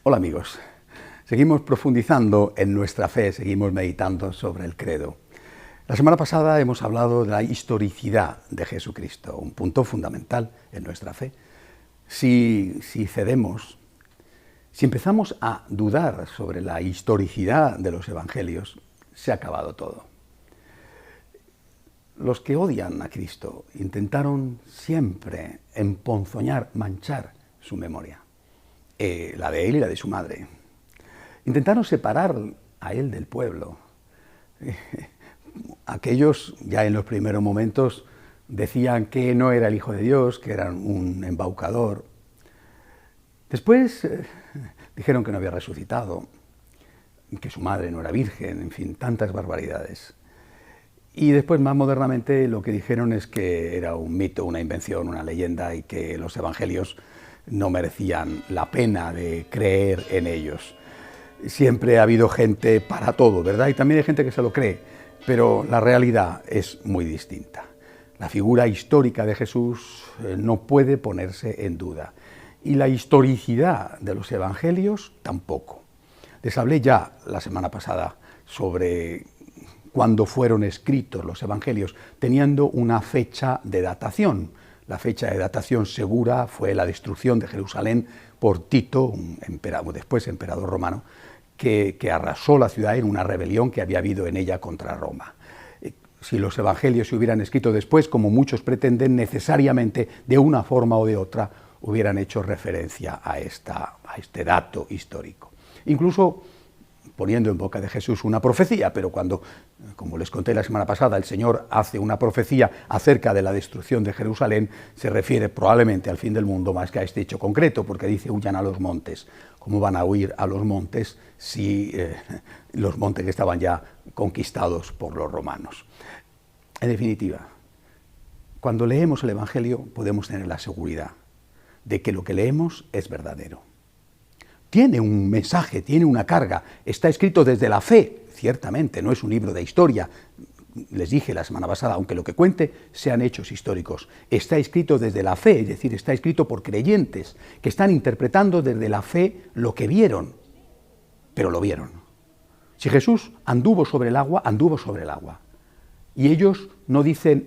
Hola amigos, seguimos profundizando en nuestra fe, seguimos meditando sobre el credo. La semana pasada hemos hablado de la historicidad de Jesucristo, un punto fundamental en nuestra fe. Si cedemos, si empezamos a dudar sobre la historicidad de los evangelios, se ha acabado todo. Los que odian a Cristo intentaron siempre emponzoñar, manchar su memoria, la de él y la de su madre. Intentaron separar a él del pueblo. Aquellos, ya en los primeros momentos, decían que no era el Hijo de Dios, que era un embaucador. Después dijeron que no había resucitado, que su madre no era virgen, en fin, tantas barbaridades. Y después, más modernamente, lo que dijeron es que era un mito, una invención, una leyenda y que los evangelios no merecían la pena de creer en ellos. Siempre ha habido gente para todo, ¿verdad? Y también hay gente que se lo cree, pero la realidad es muy distinta. La figura histórica de Jesús no puede ponerse en duda y la historicidad de los evangelios tampoco. Les hablé ya la semana pasada sobre cuándo fueron escritos los evangelios, teniendo una fecha de datación. La fecha de datación segura fue la destrucción de Jerusalén por Tito, después emperador romano, que arrasó la ciudad en una rebelión que había habido en ella contra Roma. Si los evangelios se hubieran escrito después, como muchos pretenden, necesariamente, de una forma o de otra, hubieran hecho referencia a este dato histórico. Incluso poniendo en boca de Jesús una profecía, pero cuando, como les conté la semana pasada, el Señor hace una profecía acerca de la destrucción de Jerusalén, se refiere probablemente al fin del mundo más que a este hecho concreto, porque dice huyan a los montes. ¿Cómo van a huir a los montes si los montes estaban ya conquistados por los romanos? En definitiva, cuando leemos el Evangelio podemos tener la seguridad de que lo que leemos es verdadero. Tiene un mensaje, tiene una carga, está escrito desde la fe, ciertamente, no es un libro de historia. Les dije la semana pasada, aunque lo que cuente sean hechos históricos, está escrito desde la fe, es decir, está escrito por creyentes que están interpretando desde la fe lo que vieron, pero lo vieron. Si Jesús anduvo sobre el agua, anduvo sobre el agua. Y ellos no dicen,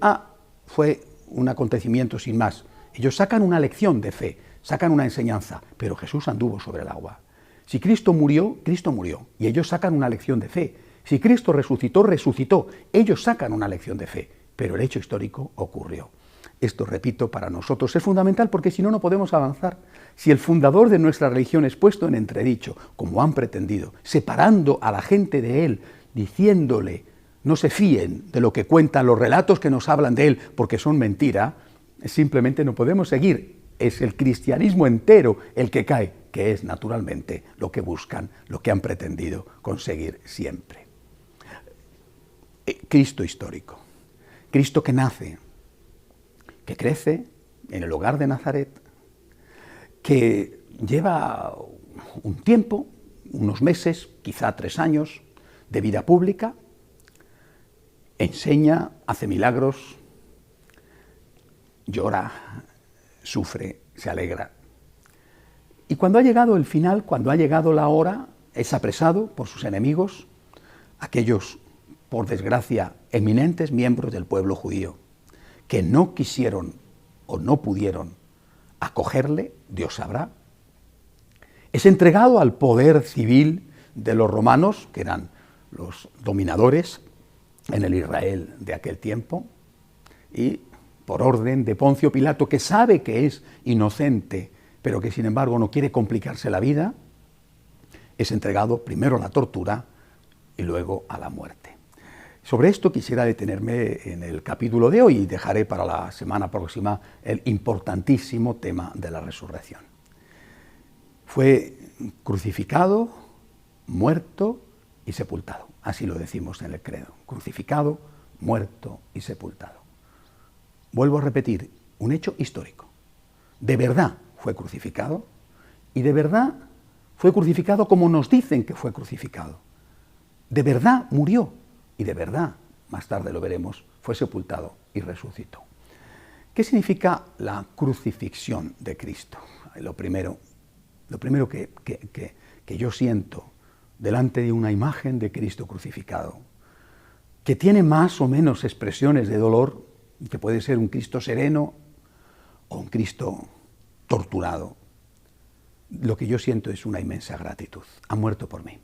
fue un acontecimiento sin más. Ellos sacan una lección de fe, sacan una enseñanza, pero Jesús anduvo sobre el agua. Si Cristo murió, Cristo murió, y ellos sacan una lección de fe. Si Cristo resucitó, resucitó, ellos sacan una lección de fe, pero el hecho histórico ocurrió. Esto, repito, para nosotros es fundamental porque si no, no podemos avanzar. Si el fundador de nuestra religión es puesto en entredicho, como han pretendido, separando a la gente de él, diciéndole, no se fíen de lo que cuentan los relatos que nos hablan de él, porque son mentira, simplemente no podemos seguir. Es el cristianismo entero el que cae, que es naturalmente lo que buscan, lo que han pretendido conseguir siempre. Cristo histórico, Cristo que nace, que crece en el hogar de Nazaret, que lleva un tiempo, unos meses, quizá 3 años, de vida pública, enseña, hace milagros, llora, sufre, se alegra. Y cuando ha llegado el final, cuando ha llegado la hora, es apresado por sus enemigos, aquellos, por desgracia, eminentes miembros del pueblo judío, que no quisieron o no pudieron acogerle, Dios sabrá. Es entregado al poder civil de los romanos, que eran los dominadores en el Israel de aquel tiempo, y por orden de Poncio Pilato, que sabe que es inocente, pero que sin embargo no quiere complicarse la vida, es entregado primero a la tortura y luego a la muerte. Sobre esto quisiera detenerme en el capítulo de hoy y dejaré para la semana próxima el importantísimo tema de la resurrección. Fue crucificado, muerto y sepultado. Así lo decimos en el credo. Crucificado, muerto y sepultado. Vuelvo a repetir, un hecho histórico. De verdad fue crucificado y de verdad fue crucificado como nos dicen que fue crucificado. De verdad murió y de verdad, más tarde lo veremos, fue sepultado y resucitó. ¿Qué significa la crucifixión de Cristo? Lo primero, Lo primero que yo siento delante de una imagen de Cristo crucificado, que tiene más o menos expresiones de dolor, que puede ser un Cristo sereno o un Cristo torturado, lo que yo siento es una inmensa gratitud. Ha muerto por mí.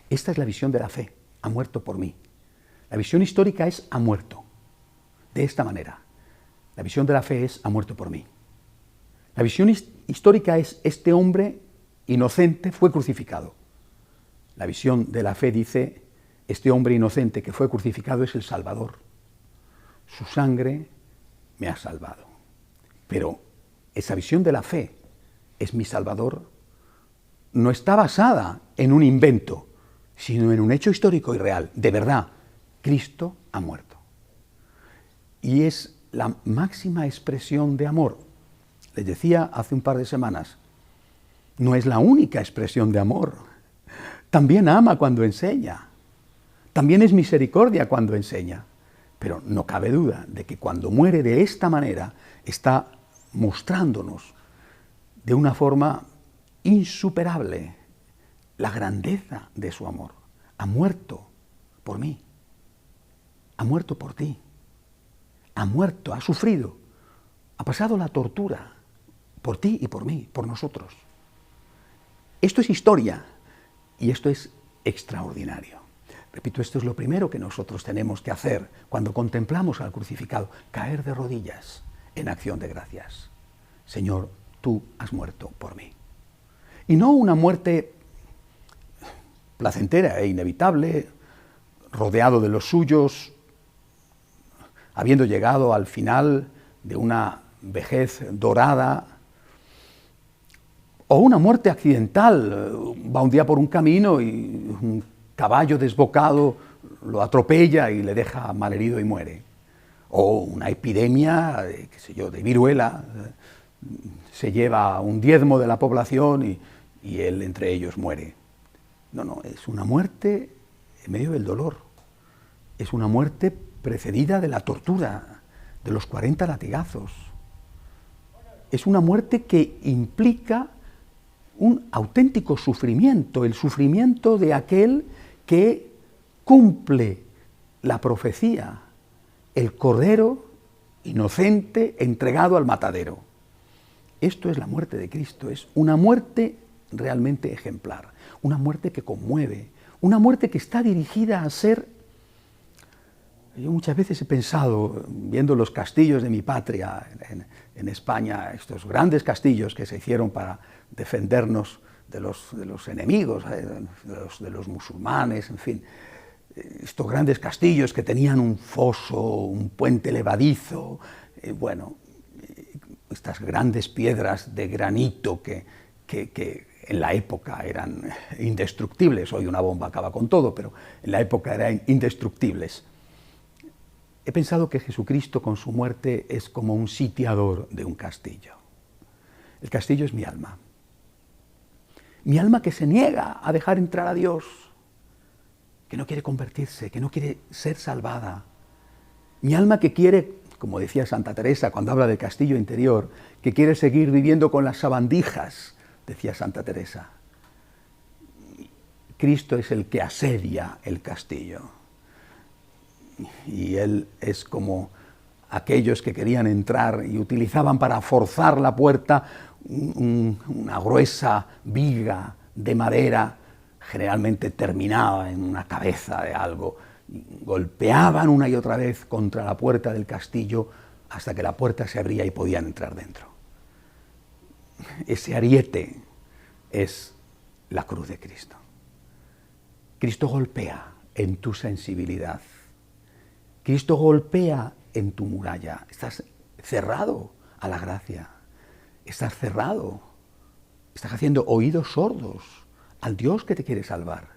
Esta es la visión de la fe. Ha muerto por mí. La visión histórica es ha muerto. De esta manera. La visión de la fe es ha muerto por mí. La visión histórica es este hombre inocente fue crucificado. La visión de la fe dice este hombre inocente que fue crucificado es el Salvador. Su sangre me ha salvado. Pero esa visión de la fe es mi Salvador, no está basada en un invento, sino en un hecho histórico y real. De verdad, Cristo ha muerto. Y es la máxima expresión de amor. Les decía hace un par de semanas, no es la única expresión de amor. También ama cuando enseña. También es misericordia cuando enseña. Pero no cabe duda de que cuando muere de esta manera está mostrándonos de una forma insuperable la grandeza de su amor. Ha muerto por mí. Ha muerto por ti. Ha muerto, ha sufrido. Ha pasado la tortura por ti y por mí, por nosotros. Esto es historia y esto es extraordinario. Repito, esto es lo primero que nosotros tenemos que hacer cuando contemplamos al crucificado, caer de rodillas en acción de gracias. Señor, tú has muerto por mí. Y no una muerte placentera e inevitable, rodeado de los suyos, habiendo llegado al final de una vejez dorada, o una muerte accidental, va un día por un camino y un caballo desbocado lo atropella y le deja malherido y muere. O una epidemia, qué sé yo, de viruela, se lleva un diezmo de la población y él entre ellos muere. No, es una muerte en medio del dolor. Es una muerte precedida de la tortura, de los 40 latigazos. Es una muerte que implica un auténtico sufrimiento, el sufrimiento de aquel que cumple la profecía, el cordero inocente entregado al matadero. Esto es la muerte de Cristo, es una muerte realmente ejemplar, una muerte que conmueve, una muerte que está dirigida a ser. Yo muchas veces he pensado, viendo los castillos de mi patria en España, estos grandes castillos que se hicieron para defendernos de los enemigos, de los musulmanes, en fin, estos grandes castillos que tenían un foso, un puente levadizo, estas grandes piedras de granito que en la época eran indestructibles. Hoy una bomba acaba con todo, pero en la época eran indestructibles. He pensado que Jesucristo con su muerte es como un sitiador de un castillo. El castillo es mi alma. Mi alma que se niega a dejar entrar a Dios, que no quiere convertirse, que no quiere ser salvada. Mi alma que quiere, como decía Santa Teresa cuando habla del castillo interior, que quiere seguir viviendo con las sabandijas, decía Santa Teresa. Cristo es el que asedia el castillo. Y Él es como aquellos que querían entrar y utilizaban para forzar la puerta una gruesa viga de madera, generalmente terminaba en una cabeza de algo. Golpeaban una y otra vez contra la puerta del castillo hasta que la puerta se abría y podían entrar dentro. Ese ariete es la cruz de Cristo. Cristo golpea en tu sensibilidad. Cristo golpea en tu muralla. Estás cerrado a la gracia. Estás cerrado. Estás haciendo oídos sordos al Dios que te quiere salvar.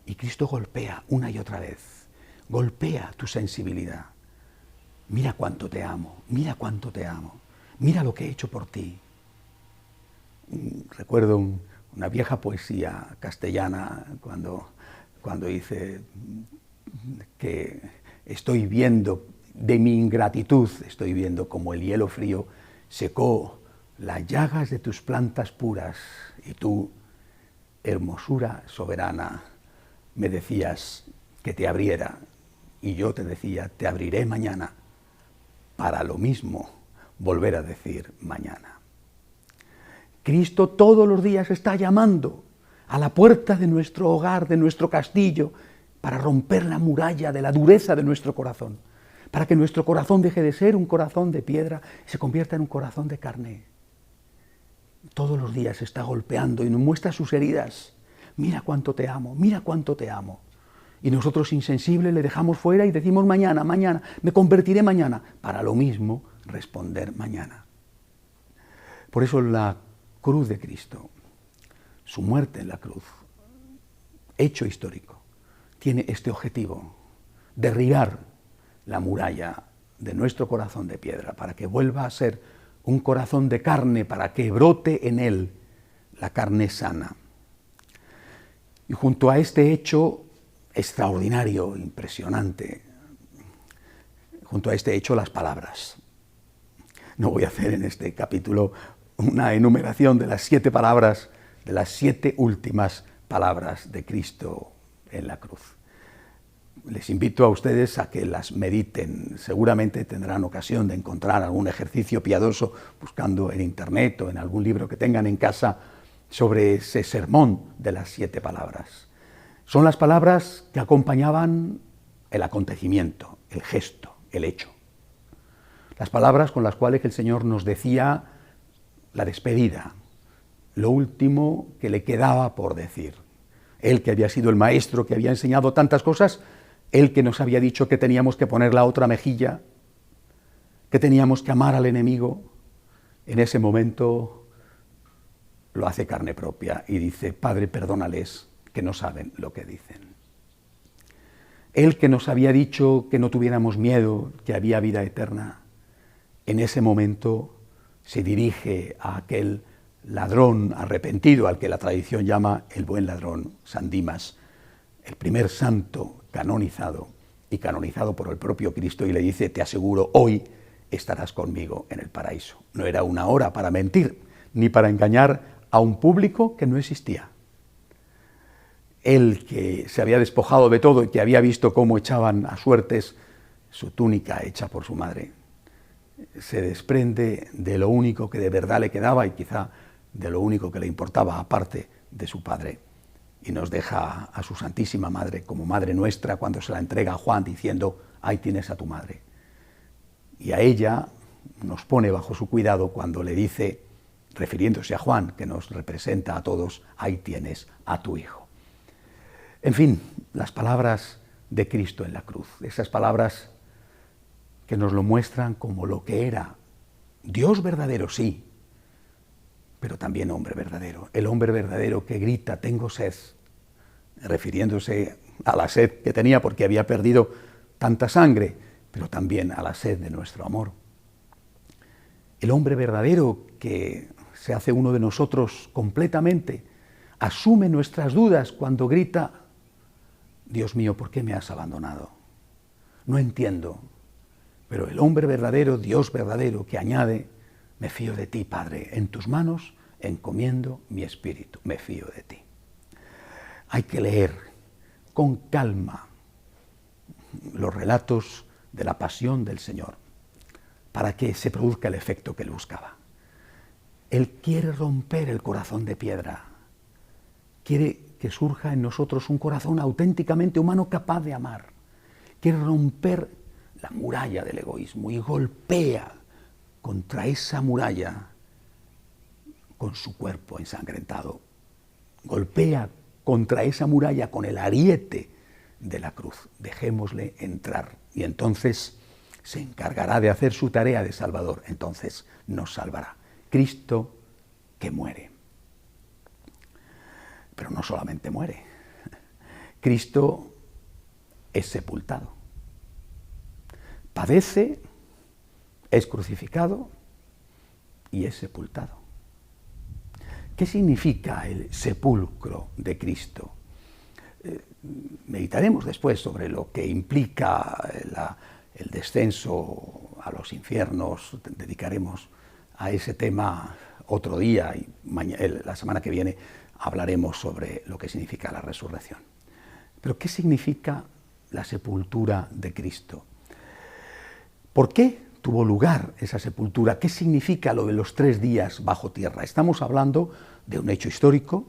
Y Cristo golpea una y otra vez. Golpea tu sensibilidad. Mira cuánto te amo. Mira cuánto te amo. Mira lo que he hecho por ti. Recuerdo una vieja poesía castellana cuando dice que estoy viendo de mi ingratitud, estoy viendo como el hielo frío secó las llagas de tus plantas puras, y tú, hermosura soberana, me decías que te abriera, y yo te decía, te abriré mañana, para lo mismo volver a decir mañana. Cristo todos los días está llamando a la puerta de nuestro hogar, de nuestro castillo, para romper la muralla de la dureza de nuestro corazón, para que nuestro corazón deje de ser un corazón de piedra y se convierta en un corazón de carne. Todos los días está golpeando y nos muestra sus heridas. Mira cuánto te amo, mira cuánto te amo. Y nosotros insensibles le dejamos fuera y decimos mañana, mañana, me convertiré mañana, para lo mismo responder mañana. Por eso la cruz de Cristo, su muerte en la cruz, hecho histórico, tiene este objetivo, derribar la muralla de nuestro corazón de piedra para que vuelva a ser un corazón de carne, para que brote en él la carne sana. Y junto a este hecho extraordinario, impresionante, junto a este hecho las palabras. No voy a hacer en este capítulo una enumeración de las 7 palabras, de las 7 últimas palabras de Cristo en la cruz. Les invito a ustedes a que las mediten. Seguramente tendrán ocasión de encontrar algún ejercicio piadoso buscando en internet o en algún libro que tengan en casa sobre ese sermón de las 7 palabras. Son las palabras que acompañaban el acontecimiento, el gesto, el hecho. Las palabras con las cuales el Señor nos decía la despedida, lo último que le quedaba por decir. Él que había sido el maestro, que había enseñado tantas cosas, él que nos había dicho que teníamos que poner la otra mejilla, que teníamos que amar al enemigo, en ese momento lo hace carne propia y dice, Padre, perdónales, que no saben lo que dicen. Él que nos había dicho que no tuviéramos miedo, que había vida eterna, en ese momento se dirige a aquel ladrón arrepentido, al que la tradición llama el buen ladrón, San Dimas, el primer santo canonizado y canonizado por el propio Cristo, y le dice, te aseguro, hoy estarás conmigo en el paraíso. No era una hora para mentir, ni para engañar a un público que no existía. Él que se había despojado de todo y que había visto cómo echaban a suertes su túnica hecha por su madre, se desprende de lo único que de verdad le quedaba y quizá de lo único que le importaba aparte de su padre, y nos deja a su Santísima Madre como Madre nuestra cuando se la entrega a Juan diciendo, ahí tienes a tu madre. Y a ella nos pone bajo su cuidado cuando le dice, refiriéndose a Juan, que nos representa a todos, ahí tienes a tu hijo. En fin, las palabras de Cristo en la cruz, esas palabras que nos lo muestran como lo que era, Dios verdadero, sí, pero también hombre verdadero, el hombre verdadero que grita, tengo sed, refiriéndose a la sed que tenía porque había perdido tanta sangre, pero también a la sed de nuestro amor. El hombre verdadero que se hace uno de nosotros completamente, asume nuestras dudas cuando grita, Dios mío, ¿por qué me has abandonado? No entiendo, pero el hombre verdadero, Dios verdadero, que añade, me fío de ti, Padre, en tus manos encomiendo mi espíritu, me fío de ti. Hay que leer con calma los relatos de la pasión del Señor para que se produzca el efecto que él buscaba. Él quiere romper el corazón de piedra, quiere que surja en nosotros un corazón auténticamente humano capaz de amar, quiere romper la muralla del egoísmo y golpea contra esa muralla con su cuerpo ensangrentado, golpea contra esa muralla con el ariete de la cruz. Dejémosle entrar y entonces se encargará de hacer su tarea de Salvador, entonces nos salvará. Cristo que muere. Pero no solamente muere, Cristo es sepultado. Padece, es crucificado y es sepultado. ¿Qué significa el sepulcro de Cristo? Meditaremos después sobre lo que implica el descenso a los infiernos, dedicaremos a ese tema otro día y la semana que viene hablaremos sobre lo que significa la resurrección. Pero ¿qué significa la sepultura de Cristo? ¿Por qué tuvo lugar esa sepultura? ¿Qué significa lo de los 3 días bajo tierra? Estamos hablando de un hecho histórico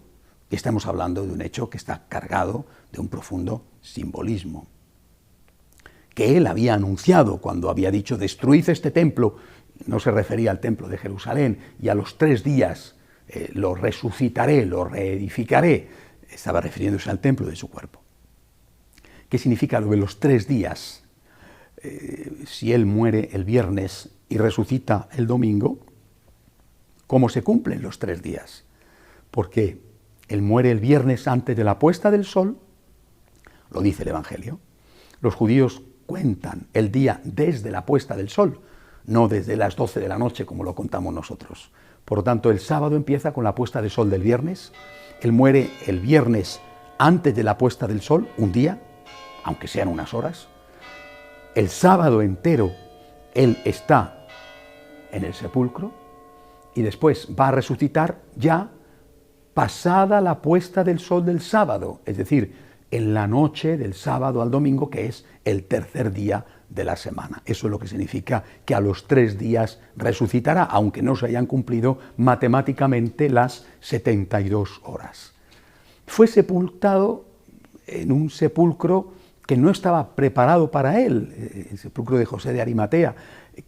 y estamos hablando de un hecho que está cargado de un profundo simbolismo, que él había anunciado cuando había dicho: destruid este templo. No se refería al templo de Jerusalén, y a los 3 días lo resucitaré, lo reedificaré. Estaba refiriéndose al templo de su cuerpo. ¿Qué significa lo de los 3 días? Si él muere el viernes y resucita el domingo, ¿cómo se cumplen los 3 días? Porque él muere el viernes antes de la puesta del sol, lo dice el Evangelio. Los judíos cuentan el día desde la puesta del sol, no desde las 12 de la noche como lo contamos nosotros. Por lo tanto, el sábado empieza con la puesta de sol del viernes. Él muere el viernes antes de la puesta del sol, un día, aunque sean unas horas. El sábado entero él está en el sepulcro y después va a resucitar ya pasada la puesta del sol del sábado, es decir, en la noche del sábado al domingo, que es el tercer día de la semana. Eso es lo que significa que a los 3 días resucitará, aunque no se hayan cumplido matemáticamente las 72 horas. Fue sepultado en un sepulcro que no estaba preparado para él, el sepulcro de José de Arimatea,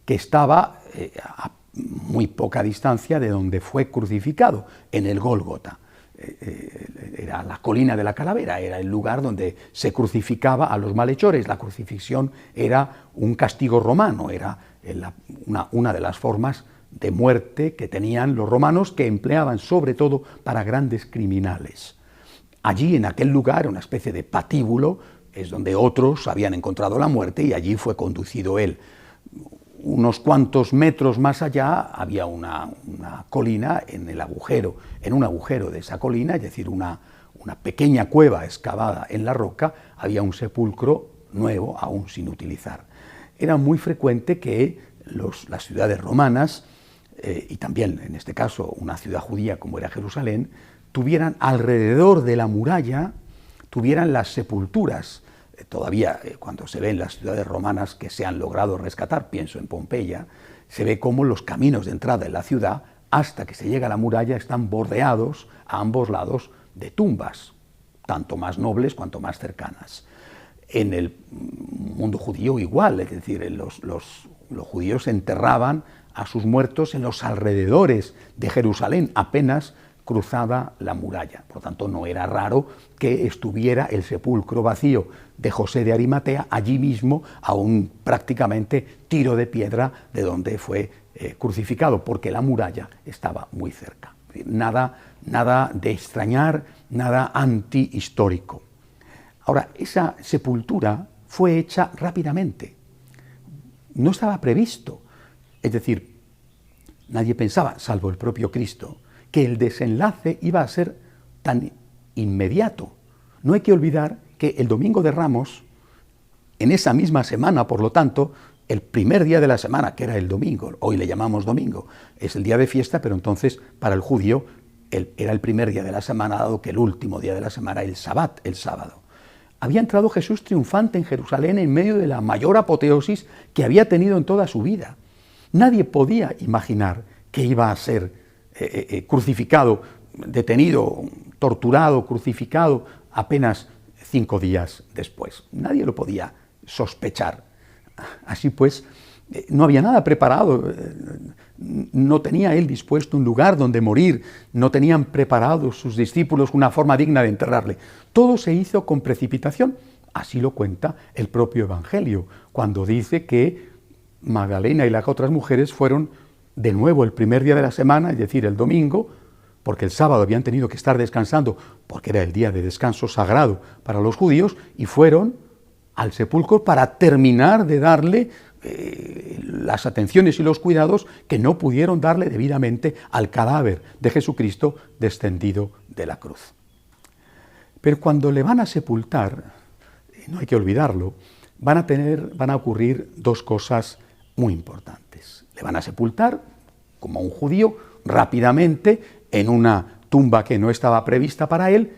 que estaba a muy poca distancia de donde fue crucificado, en el Gólgota. Era la colina de la calavera, era el lugar donde se crucificaba a los malhechores. La crucifixión era un castigo romano, era una de las formas de muerte que tenían los romanos, que empleaban sobre todo para grandes criminales. Allí, en aquel lugar, una especie de patíbulo, es donde otros habían encontrado la muerte, y allí fue conducido él. Unos cuantos metros más allá había una colina en un agujero de esa colina, es decir, una pequeña cueva excavada en la roca. Había un sepulcro nuevo, aún sin utilizar. Era muy frecuente que las ciudades romanas, y también en este caso una ciudad judía como era Jerusalén, tuvieran alrededor de la muralla, tuvieran las sepulturas. Todavía cuando se ven las ciudades romanas que se han logrado rescatar, pienso en Pompeya, se ve cómo los caminos de entrada en la ciudad, hasta que se llega a la muralla, están bordeados a ambos lados de tumbas, tanto más nobles cuanto más cercanas. En el mundo judío igual, es decir, los judíos enterraban a sus muertos en los alrededores de Jerusalén, apenas cruzada la muralla. Por lo tanto, no era raro que estuviera el sepulcro vacío de José de Arimatea allí mismo, a un prácticamente tiro de piedra de donde fue crucificado, porque la muralla estaba muy cerca. Nada de extrañar, nada antihistórico. Ahora, esa sepultura fue hecha rápidamente. No estaba previsto. Es decir, nadie pensaba, salvo el propio Cristo, que el desenlace iba a ser tan inmediato. No hay que olvidar que el Domingo de Ramos, en esa misma semana, por lo tanto, el primer día de la semana, que era el domingo, hoy le llamamos domingo, es el día de fiesta, pero entonces para el judío era el primer día de la semana, dado que el último día de la semana era el Sabbat, el sábado. Había entrado Jesús triunfante en Jerusalén en medio de la mayor apoteosis que había tenido en toda su vida. Nadie podía imaginar que iba a ser crucificado, detenido, torturado, crucificado apenas 5 días después. Nadie lo podía sospechar. Así pues, no había nada preparado, no tenía él dispuesto un lugar donde morir, no tenían preparados sus discípulos una forma digna de enterrarle. Todo se hizo con precipitación. Así lo cuenta el propio Evangelio, cuando dice que Magdalena y las otras mujeres fueron de nuevo el primer día de la semana, es decir, el domingo, porque el sábado habían tenido que estar descansando, porque era el día de descanso sagrado para los judíos, y fueron al sepulcro para terminar de darle las atenciones y los cuidados que no pudieron darle debidamente al cadáver de Jesucristo descendido de la cruz. Pero cuando le van a sepultar, no hay que olvidarlo, van a ocurrir 2 cosas muy importantes. Le van a sepultar como a un judío rápidamente en una tumba que no estaba prevista para él,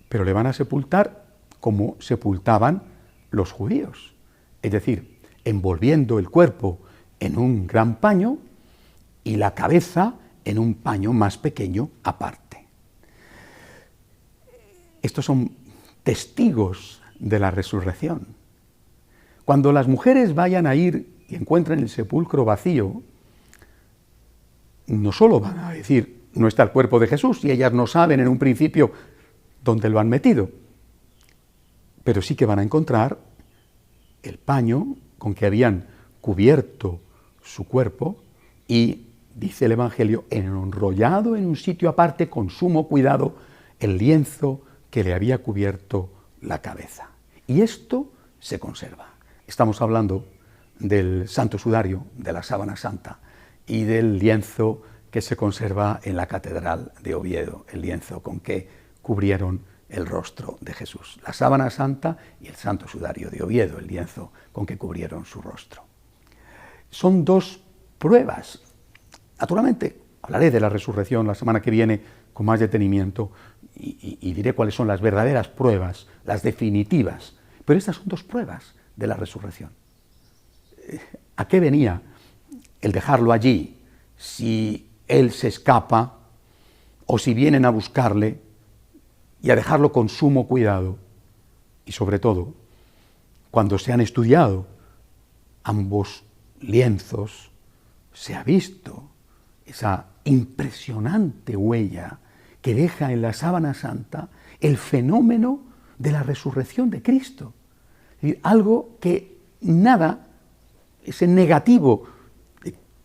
pero le van a sepultar como sepultaban los judíos, es decir, envolviendo el cuerpo en un gran paño y la cabeza en un paño más pequeño aparte. Estos son testigos de la resurrección. Cuando las mujeres vayan a ir y encuentren el sepulcro vacío, no solo van a decir, no está el cuerpo de Jesús, y ellas no saben en un principio dónde lo han metido, pero sí que van a encontrar el paño con que habían cubierto su cuerpo y, dice el Evangelio, enrollado en un sitio aparte con sumo cuidado el lienzo que le había cubierto la cabeza. Y esto se conserva. Estamos hablando del Santo Sudario, de la sábana santa, y del lienzo que se conserva en la Catedral de Oviedo, el lienzo con que cubrieron el rostro de Jesús. La sábana santa y el Santo Sudario de Oviedo, el lienzo con que cubrieron su rostro. Son dos pruebas. Naturalmente, hablaré de la resurrección la semana que viene con más detenimiento y diré cuáles son las verdaderas pruebas, las definitivas. Pero estas son dos pruebas de la resurrección. ¿A qué venía el dejarlo allí si él se escapa o si vienen a buscarle y a dejarlo con sumo cuidado? Y sobre todo, cuando se han estudiado ambos lienzos, se ha visto esa impresionante huella que deja en la sábana santa el fenómeno de la resurrección de Cristo. Es decir, algo que nada, ese negativo,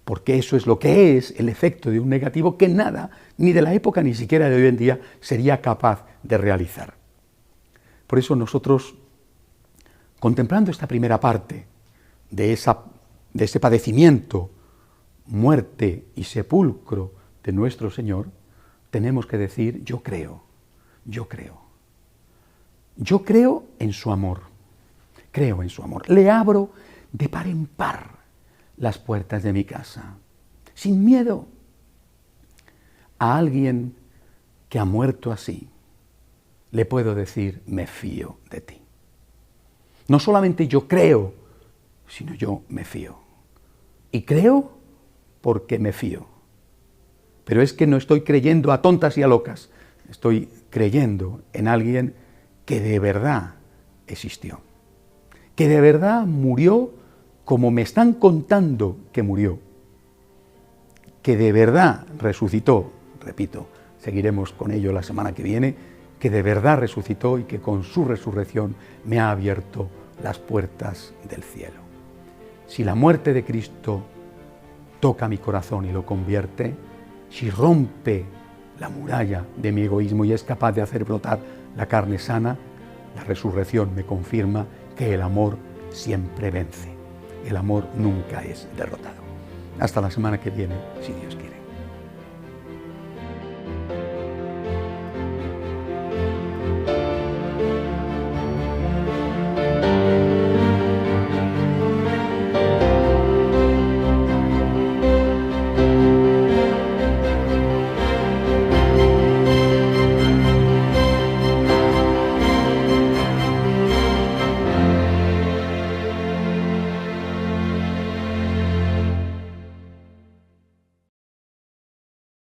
porque eso es lo que es el efecto de un negativo, que nada, ni de la época ni siquiera de hoy en día, sería capaz de realizar. Por eso nosotros, contemplando esta primera parte de ese padecimiento, muerte y sepulcro de nuestro Señor, tenemos que decir, yo creo en su amor, creo en su amor, le abro de par en par las puertas de mi casa, sin miedo. A alguien que ha muerto así, le puedo decir, me fío de ti. No solamente yo creo, sino yo me fío. Y creo porque me fío. Pero es que no estoy creyendo a tontas y a locas, estoy creyendo en alguien que de verdad existió, que de verdad murió como me están contando que murió, que de verdad resucitó, repito, seguiremos con ello la semana que viene, que de verdad resucitó y que con su resurrección me ha abierto las puertas del cielo. Si la muerte de Cristo toca mi corazón y lo convierte, si rompe la muralla de mi egoísmo y es capaz de hacer brotar la carne sana, la resurrección me confirma que el amor siempre vence. El amor nunca es derrotado. Hasta la semana que viene, si Dios quiere.